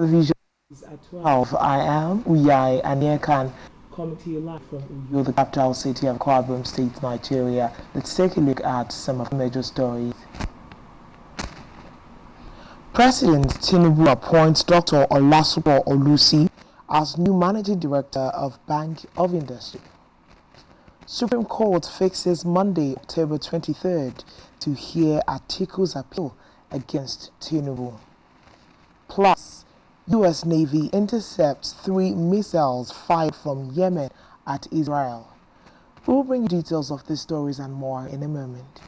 Television is at 12. I am Uyai Anyekan, coming to you live from Uyo, the capital city of Akwa Ibom State, Nigeria. Let's take a look at some of the major stories. President Tinubu appoints Dr. Olasupo Olusi as new managing director of Bank of Industry. Supreme Court fixes Monday, October 23rd, to hear Atiku's appeal against Tinubu. Plus, U.S. Navy intercepts 3 missiles fired from Yemen at Israel. We'll bring you details of these stories and more in a moment.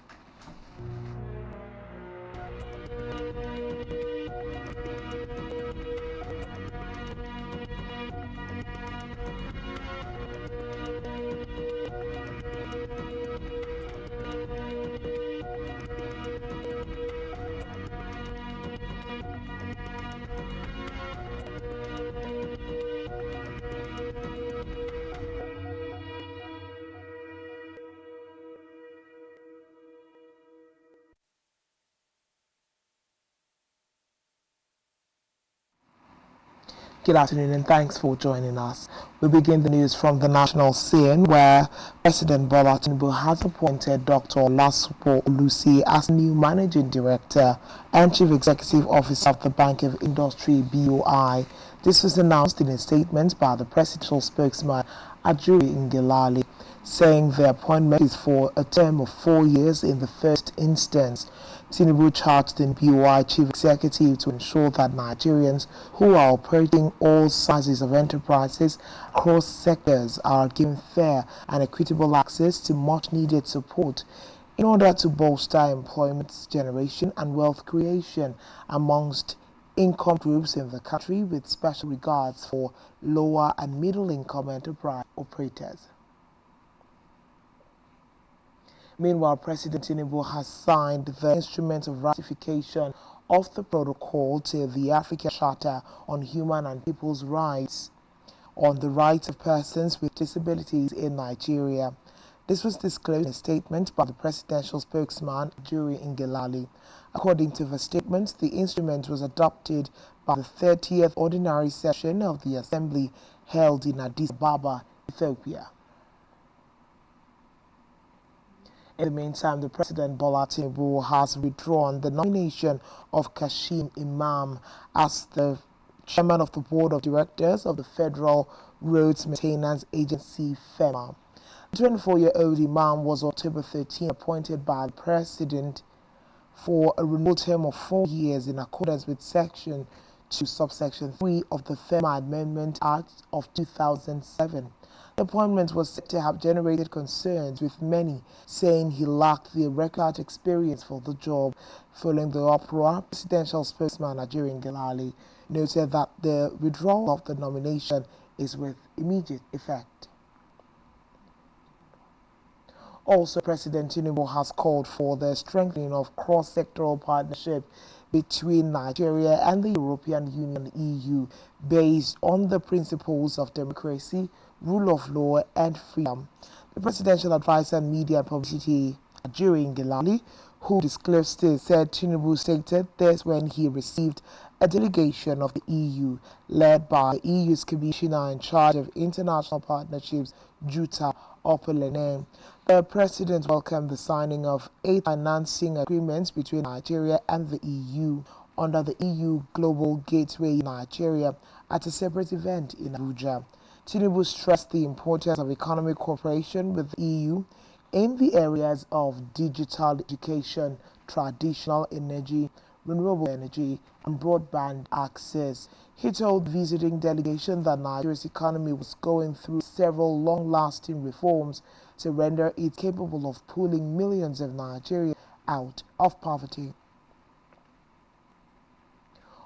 Good afternoon and thanks for joining us. We begin the news from the national scene where President Bola Tinubu has appointed Dr. Olasupo Olusi as new managing director and chief executive officer of the Bank of Industry (BOI). This was announced in a statement by the presidential spokesman Ajuri Ngelale, saying the appointment is for a term of 4 years in the first instance. Tinubu charged the BOI chief executive to ensure that Nigerians who are operating all sizes of enterprises across sectors are given fair and equitable access to much-needed support in order to bolster employment generation and wealth creation amongst income groups in the country, with special regards for lower and middle-income enterprise operators. Meanwhile, President Tinubu has signed the instrument of ratification of the protocol to the African Charter on Human and People's Rights on the rights of persons with disabilities in Nigeria. This was disclosed in a statement by the presidential spokesman, Ajuri Ngelale. According to the statement, the instrument was adopted by the 30th Ordinary Session of the Assembly held in Addis Ababa, Ethiopia. In the meantime, the President Bola Tinubu has withdrawn the nomination of Kashim Imam as the chairman of the board of directors of the Federal Roads Maintenance Agency, FEMA. The 24-year-old Imam was October 13 appointed by the President for a renewal term of 4 years in accordance with Section 2, Subsection 3 of the FEMA Amendment Act of 2007. The appointment was said to have generated concerns, with many saying he lacked the required experience for the job. Following the uproar, presidential spokesman Ajuri Ngelale noted that the withdrawal of the nomination is with immediate effect. Also, President Tinubu has called for the strengthening of cross-sectoral partnership between Nigeria and the European Union (EU) based on the principles of democracy, rule of law and freedom. The presidential advisor on media and publicity, Ajuri Ngelale, who disclosed this, said Tinubu stated this when he received a delegation of the EU led by the EU's commissioner in charge of international partnerships, Jutta Opelene. The president welcomed the signing of 8 financing agreements between Nigeria and the EU under the EU Global Gateway Nigeria at a separate event in Abuja. Tinubu stressed the importance of economic cooperation with the EU in the areas of digital education, traditional energy, renewable energy, and broadband access. He told the visiting delegation that Nigeria's economy was going through several long-lasting reforms to render it capable of pulling millions of Nigerians out of poverty.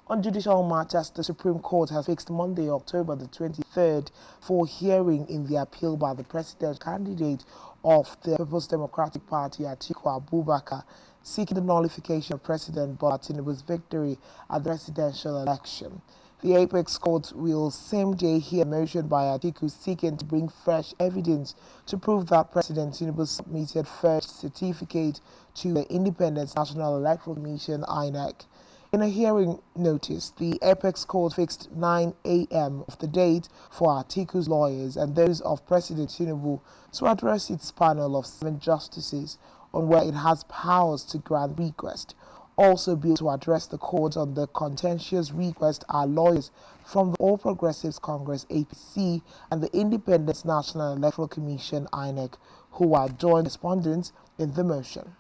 On judicial matters, the Supreme Court has fixed Monday, October the 23rd, for hearing in the appeal by the presidential candidate of the People's Democratic Party, Atiku Abubakar, seeking the nullification of President Bola Tinubu's victory at the presidential election. The Apex Court will same day hear a motion by Atiku seeking to bring fresh evidence to prove that President Tinubu submitted first certificate to the Independent National Electoral Commission (INEC). In a hearing notice, the Apex Court fixed 9 a.m. of the date for Atiku's lawyers and those of President Tinubu to address its panel of 7 justices on where it has powers to grant request. Also billed to address the court on the contentious request are lawyers from the All Progressives Congress (APC) and the Independent National Electoral Commission (INEC), who are joint respondents in the motion.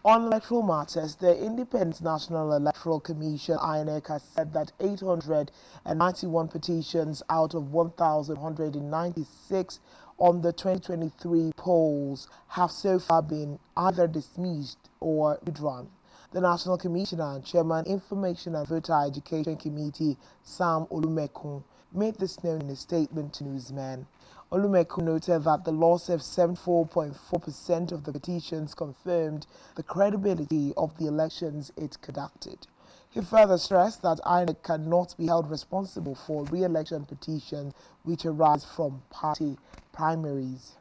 On electoral matters, the Independent National Electoral Commission (INEC) has said that 891 petitions out of 1,196 on the 2023 polls have so far been either dismissed or withdrawn. The National Commissioner and Chairman, Information and Voter Education Committee, Sam Olumekun, made this known in a statement to newsmen. Olumekun noted that the law says 74.4% of the petitions confirmed the credibility of the elections it conducted. He further stressed that INEC cannot be held responsible for re-election petitions which arise from party primaries.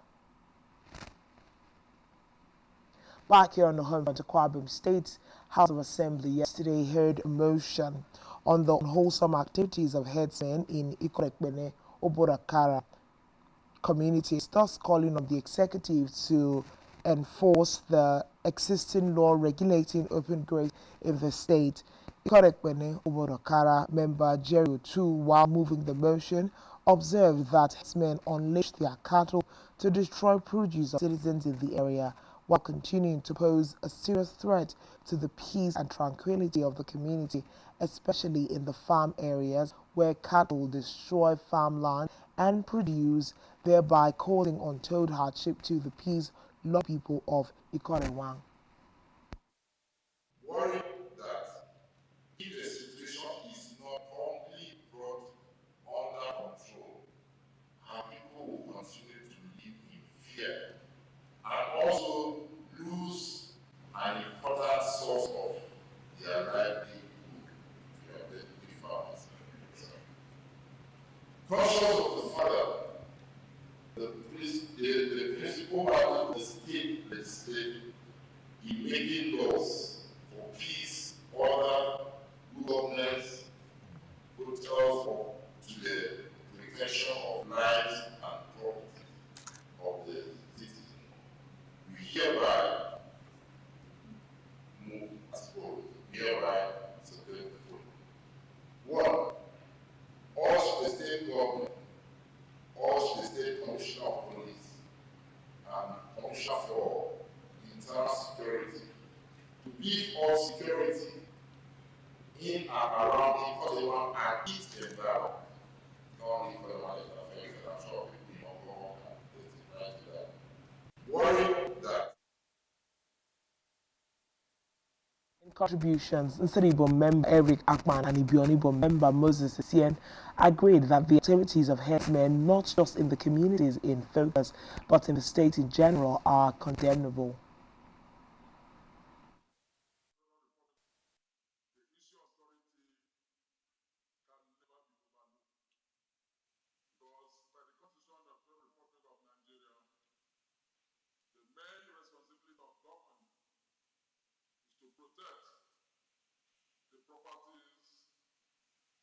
Back here on the home front, Akwa Ibom State House of Assembly yesterday heard a motion on the unwholesome activities of headsmen in Ikorekbene, Oborakara communities, thus calling on the executive to enforce the existing law regulating open graze in the state. Ikorekbene, Oborakara member Jerry Otu, while moving the motion, observed that headsmen unleashed their cattle to destroy produce of citizens in the area, while continuing to pose a serious threat to the peace and tranquility of the community, especially in the farm areas where cattle destroy farmland and produce, thereby causing untold hardship to the peace-loving people of Ikorewang. Worried that if the situation is not promptly brought under control, our people will continue to live in fear and also lose an important source of their livelihood, the farmers. Conscious of the fact that the principal part of the state legislature in making laws for peace, order, good governance, hotels to the protection of lives and property of the citizens. We hereby move as follows. Hereby support the following. 1. Urge the state government, urge the state commissioner of police and commissioner for internal security to give us security in and around Ikorewan and its environment. Not only Ikorewan is affected, I'm sure people in Oklahoma can testify to that. Worried that In contributions, Nseribo member Eric Akman and Ibionibo member Moses Essien agreed that the activities of headsmen, not just in the communities in focus, but in the state in general, are condemnable. the properties,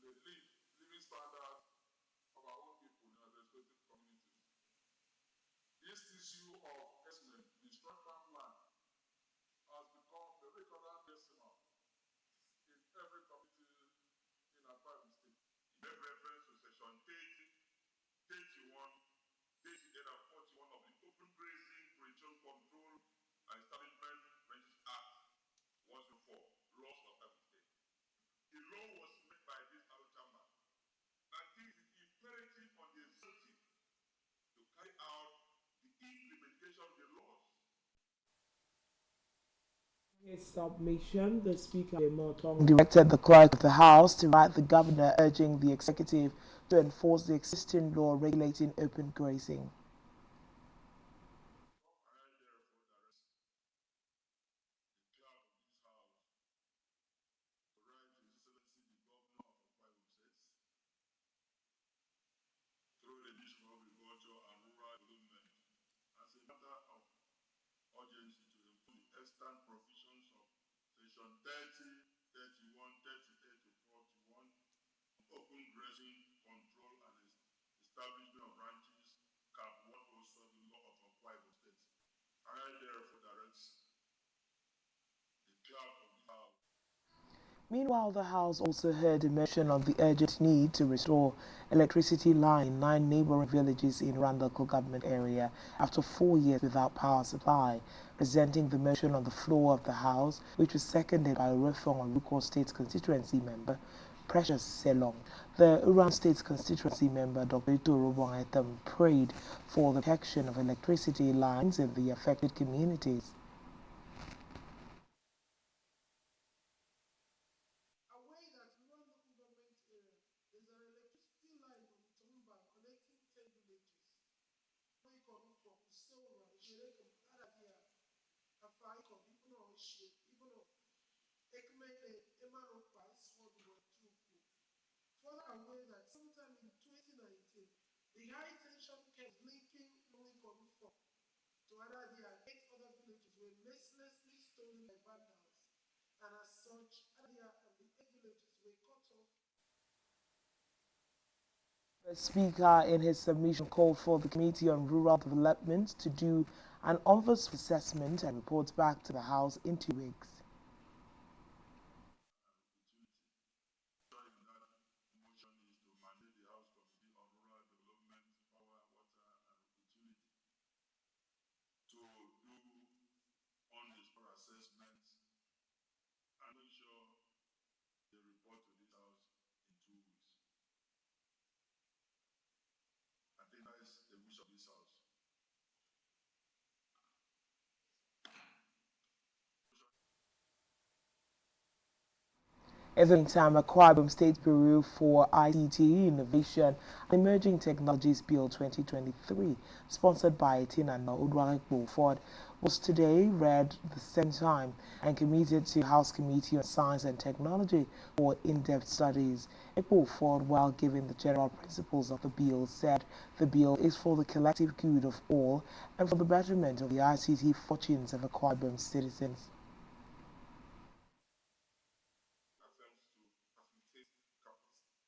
the living standard of our own people in our respective communities. This issue of estimate, destroyed farmland, has become the recurrent decimal in every community in our private state. In reference to section 31, 38 and 41 of the Open Grazing Prohibition Control and Establishment Ranges Act 104, laws of every state. The law was made by this House Chamber, and it is imperative on the executive to carry out the implementation of the laws. In his submission, the Speaker directed the clerk of the House to write the governor urging the executive to enforce the existing law regulating open grazing. Urgency to include extant provisions section 30, 31, 38 to 41, open grazing control and establishment of ranches, Cap 107 law of Akwa Ibom State. I therefore direct the clerk of the House. Meanwhile, the House also heard a mention of the urgent need to restore electricity line in 9 neighboring villages in Randalco government area after 4 years without power supply. Presenting the motion on the floor of the House, which was seconded by Reform Ruko State constituency member Precious Selong, the Uran State constituency member Dr. Itoro Bongetem prayed for the protection of electricity lines in the affected communities. The Speaker, in his submission, called for the Committee on Rural Development to do an on-the-spot assessment and report back to the House in 2 weeks. To do on-the-spot assessment and make sure they report to this House in 2 weeks. I think that is the wish of this House. At the same time, Akwa Ibom State Bureau for ICT Innovation and Emerging Technologies Bill 2023, sponsored by Tinano Udwarekbo Ford, was today read the same time and committed to House Committee on Science and Technology for in-depth studies. Ekbo Ford, while giving the general principles of the bill, said the bill is for the collective good of all and for the betterment of the ICT fortunes of Akwa Ibom citizens.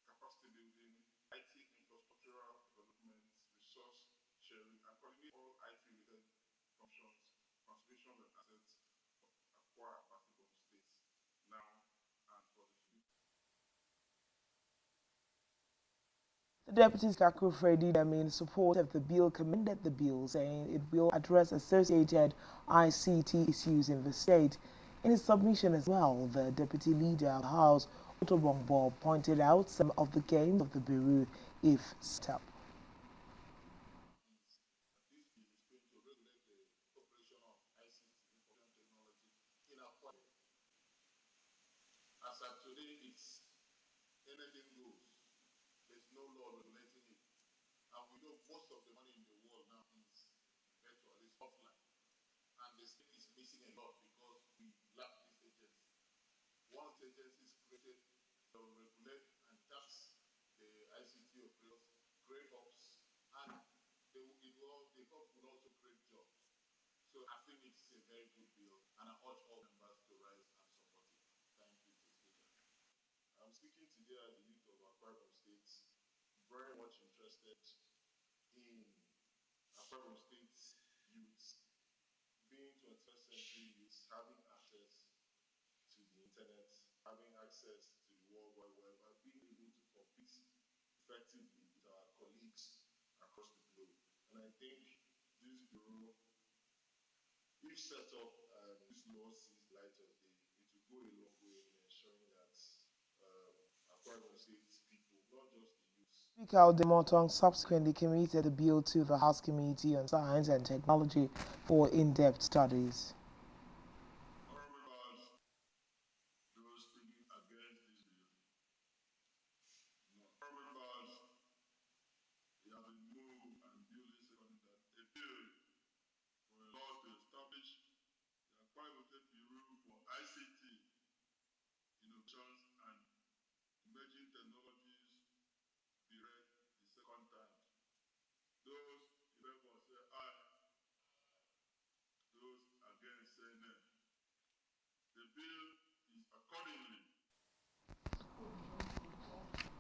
Capacity building, IT infrastructural development, resource sharing, and coordinate all IT-related functions, conservation and assets of Akwa Ibom State now and for the future. The Deputy Speaker Freddy Demi, in support of the bill, commended the bill, saying it will address associated ICT issues in the state. In his submission as well, the Deputy Leader of the House, Otobongbo, pointed out some of the gains of the Bureau if set up. As of today, it's anything goes. There's no law regulating it. And we know most of the money in the world now is virtually offline. And the state is missing a lot because we lack this agency. Once the agency is created, they will regulate and tax the ICT operators, create ops, and the ops will also create jobs. So I think it's a very good bill, and I urge all members to rise and support it. Thank you, Mr. Speaker. I'm speaking today as the youth of Akwa Ibom State, very much interested in Akwa Ibom State youths being 21st century youths, having access to the internet, having access to the World Wide Web, and being able to compete effectively with our colleagues across the globe. And I think this bureau, if set up and this law sees light of day, it will go a long way in ensuring that Akwa Ibom State people, not just the youths. Speaker Odemotong subsequently committed the bill to the House Committee on Science and Technology for in-depth studies. Those speaking against this bill. They have been moved and built this according that a bill for a law to establish the Akwa Ibom State Bureau for ICT innovations and emerging technologies be read the second time. Those in favor say aye. Those against say nay. The bill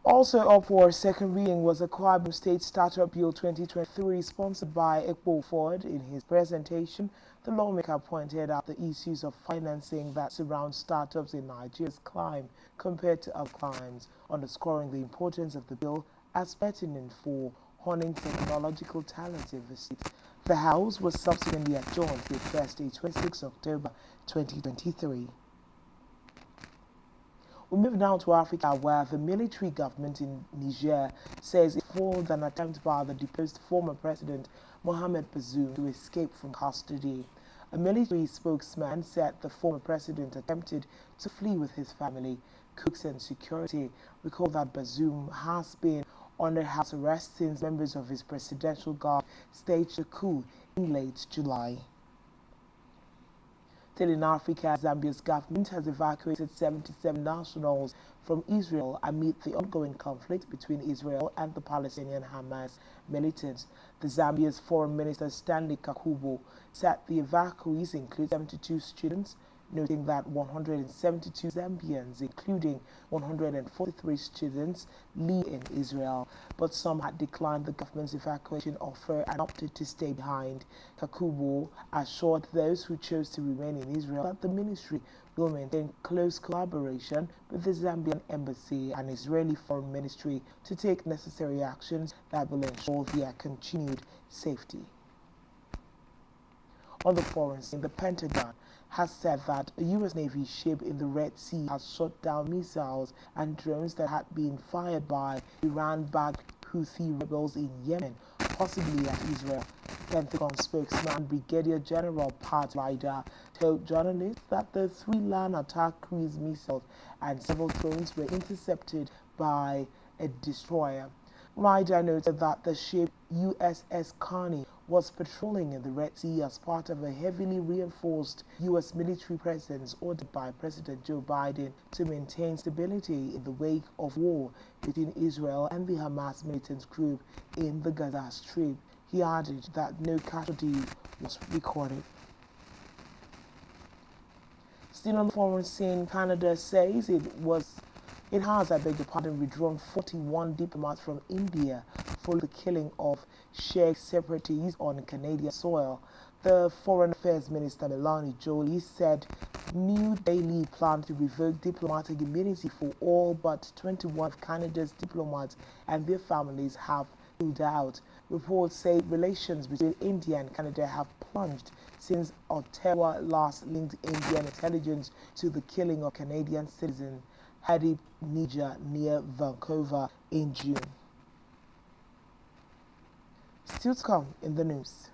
Also up for second reading was the Akwa Ibom State Startup Bill 2023, sponsored by Ekpo Ford. In his presentation, the lawmaker pointed out the issues of financing that surround startups in Nigeria's climb compared to other climes, underscoring the importance of the bill as pertinent for honing technological talent in the state. The House was subsequently adjourned to Thursday, 26 October 2023. We move now to Africa, where the military government in Niger says it foiled an attempt by the deposed former president Mohamed Bazoum to escape from custody. A military spokesman said the former president attempted to flee with his family, cooks and security. Recall that Bazoum has been under house arrest since members of his presidential guard staged a coup in late July. Still in Africa, Zambia's government has evacuated 77 nationals from Israel amid the ongoing conflict between Israel and the Palestinian Hamas militants. The Zambia's Foreign Minister Stanley Kakubo said the evacuees include 72 students, noting that 172 Zambians, including 143 students, live in Israel, but some had declined the government's evacuation offer and opted to stay behind. Kakubo assured those who chose to remain in Israel that the ministry will maintain close collaboration with the Zambian embassy and Israeli Foreign Ministry to take necessary actions that will ensure their continued safety. On the foreign scene, the Pentagon has said that a U.S. Navy ship in the Red Sea has shot down missiles and drones that had been fired by Iran-backed Houthi rebels in Yemen, possibly at Israel. Pentagon spokesman Brigadier General Pat Ryder told journalists that the 3 land attack cruise missiles and several drones were intercepted by a destroyer. Ryder noted that the ship USS Carney was patrolling in the Red Sea as part of a heavily reinforced U.S. military presence ordered by President Joe Biden to maintain stability in the wake of war between Israel and the Hamas militant group in the Gaza Strip. He added that no casualty was recorded. Still on the foreign scene, Canada says it has, withdrawn 41 diplomats from India for the killing of Sheikh separatists on Canadian soil. The Foreign Affairs Minister Melanie Joly said New Delhi planned to revoke diplomatic immunity for all but 21 of Canada's diplomats and their families have pulled out. Reports say relations between India and Canada have plunged since Ottawa last linked Indian intelligence to the killing of Canadian citizen Hardeep Nijjar near Vancouver in June. Still to come in the news.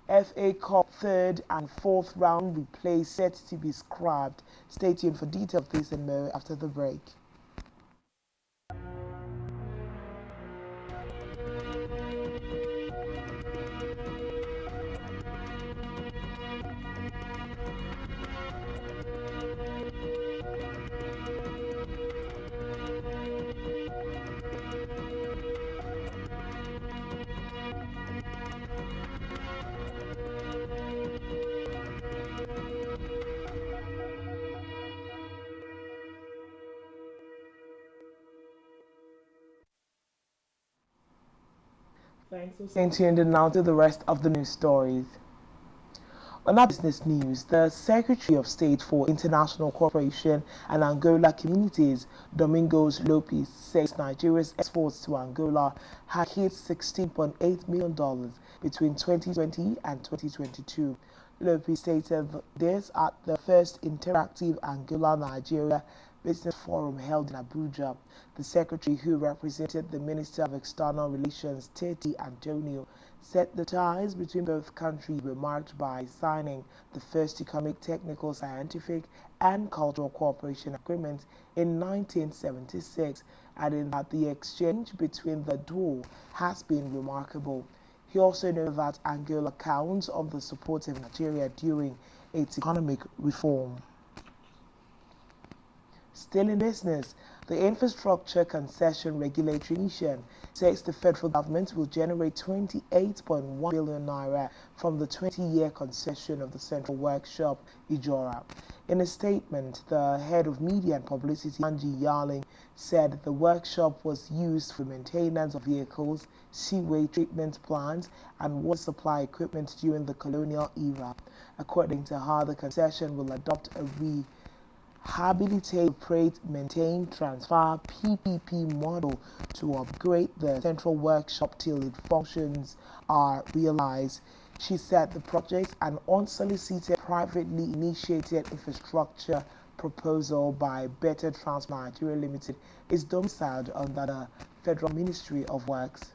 FA Cup 3rd and 4th round replay set to be scrapped. Stay tuned for details of this and more after the break. Thanks for staying tuned in now to the rest of the news stories. On our business news, the Secretary of State for International Cooperation and Angola Communities, Domingos Lopez, says Nigeria's exports to Angola had hit $16.8 million between 2020 and 2022. Lopez stated this at the first interactive Angola-Nigeria Business Forum held in Abuja. The secretary, who represented the Minister of External Relations, Teti Antonio, said the ties between both countries were marked by signing the first economic, technical, scientific, and cultural cooperation agreement in 1976, adding that the exchange between the duo has been remarkable. He also noted that Angola counts on the support of Nigeria during its economic reform. Still in business, the Infrastructure Concession Regulatory Commission says the federal government will generate 28.1 billion naira from the 20-year concession of the Central Workshop, Ijora. In a statement, the head of media and publicity, Angie Yarling, said the workshop was used for maintenance of vehicles, sewage treatment plants, and water supply equipment during the colonial era. According to her, the concession will adopt a rehabilitate, operate, maintain, transfer PPP model to upgrade the central workshop till its functions are realized. She said the project, an unsolicited, privately initiated infrastructure proposal by Better Transport Nigeria Limited, is domiciled under the Federal Ministry of Works.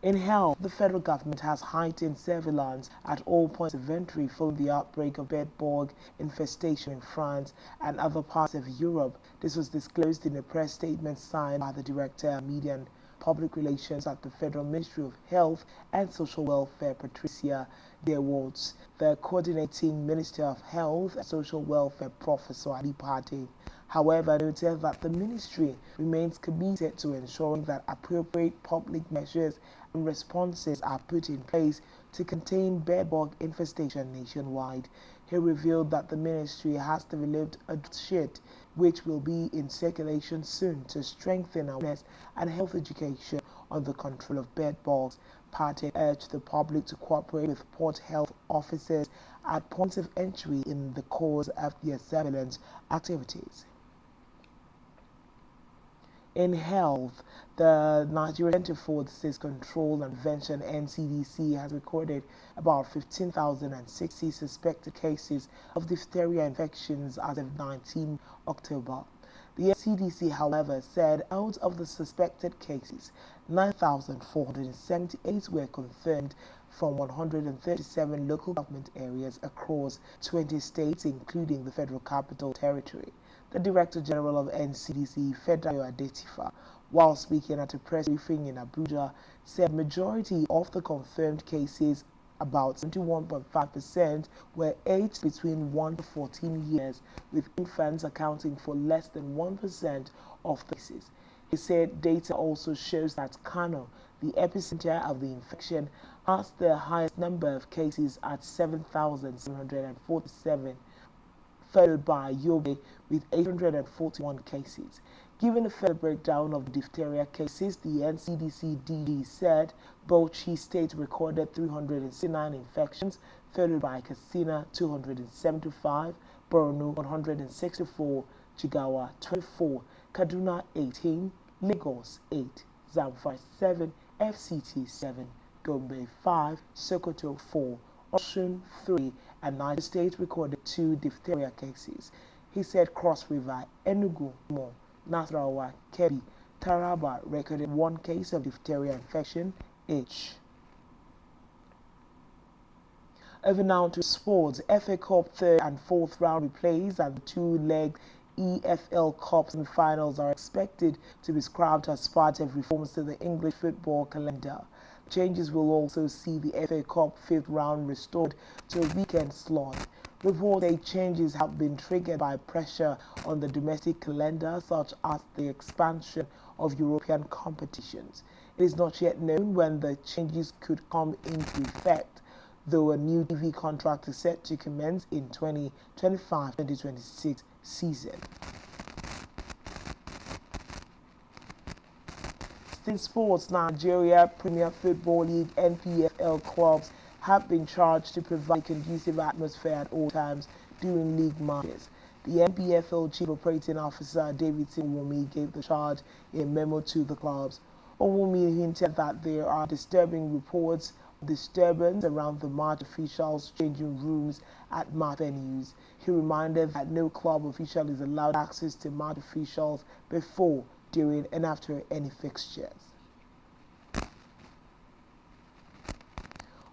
In health, the federal government has heightened surveillance at all points of entry following the outbreak of bedbug infestation in France and other parts of Europe. This was disclosed in a press statement signed by the Director of Media and Public Relations at the Federal Ministry of Health and Social Welfare, Patricia DeWoltz. The coordinating Minister of Health and Social Welfare, Professor Ali Pate, however, noted that the ministry remains committed to ensuring that appropriate public measures and responses are put in place to contain bedbug infestation nationwide. He revealed that the ministry has developed a sheet which will be in circulation soon to strengthen awareness and health education on the control of bedbugs. Pate urged the public to cooperate with port health officers at points of entry in the course of their surveillance activities. In health, the Nigerian Center for Disease Control and Prevention (NCDC) has recorded about 15,060 suspected cases of diphtheria infections as of 19 October. The NCDC, however, said out of the suspected cases, 9,478 were confirmed from 137 local government areas across 20 states, including the Federal Capital Territory. The Director General of NCDC, Fedayo Adetifa, while speaking at a press briefing in Abuja, said majority of the confirmed cases, about 71.5%, were aged between 1 to 14 years, with infants accounting for less than 1% of the cases. He said data also shows that Kano, the epicenter of the infection, has the highest number of cases at 7,747. Followed by Yobe with 841 cases. Given a further breakdown of diphtheria cases, the NCDC DG said Bauchi State recorded 369 infections, followed by Katsina 275, Borno 164, Jigawa 24, Kaduna 18, Lagos 8, Zamfara 7, FCT 7, Gombe 5, Sokoto 4, Osun 3, and Niger State recorded 2 diphtheria cases. He said Cross River, Enugu, Imo, Nasarawa, Kebbi, Taraba recorded 1 case of diphtheria infection each. Over now to sports. FA Cup 3rd and 4th round replays and the 2-leg EFL Cup semi-finals are expected to be scrapped as part of reforms to the English football calendar. Changes will also see the FA Cup 5th round restored to a weekend slot. Reports say changes have been triggered by pressure on the domestic calendar, such as the expansion of European competitions. It is not yet known when the changes could come into effect, though a new TV contract is set to commence in 2025-2026 season. In sports, Nigeria Premier Football League (NPFL) clubs have been charged to provide a conducive atmosphere at all times during league matches. The NPFL Chief Operating Officer Davidson Owumi gave the charge in a memo to the clubs. Owumi hinted that there are disturbing reports of disturbance around the match officials changing rooms at match venues. He reminded that no club official is allowed access to match officials before, during and after any fixtures.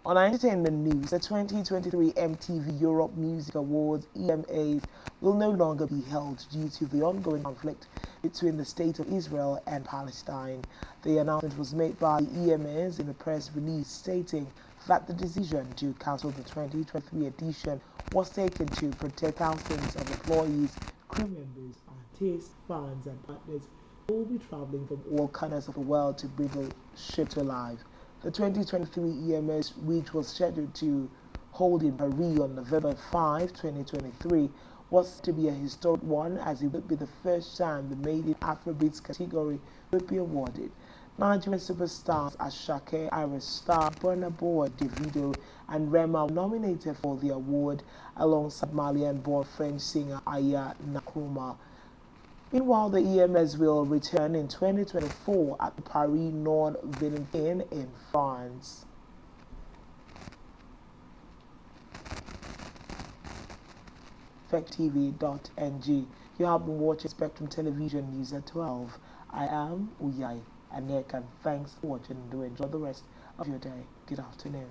On entertainment news, the 2023 MTV Europe Music Awards (EMAs) will no longer be held due to the ongoing conflict between the State of Israel and Palestine. The announcement was made by the EMAs in a press release stating that the decision to cancel the 2023 edition was taken to protect thousands of employees, crew members, artists, fans, and partners who will be traveling from all corners of the world to bring the show to life. The 2023 EMS, which was scheduled to held in Paris on November 5, 2023, was to be a historic one, as it would be the first time the Made in Afrobeats category would be awarded. Nigerian superstars Asake, Iris Star, Burna Boy, Davido, and Rema were nominated for the award alongside Malian-born French singer Aya Nakrumah. Meanwhile, the EMS will return in 2024 at the Paris Nord Valentin in France. SpectrumTv.ng. You have been watching Spectrum Television News at 12. I am Uyai Aneka, and thanks for watching and do enjoy the rest of your day. Good afternoon.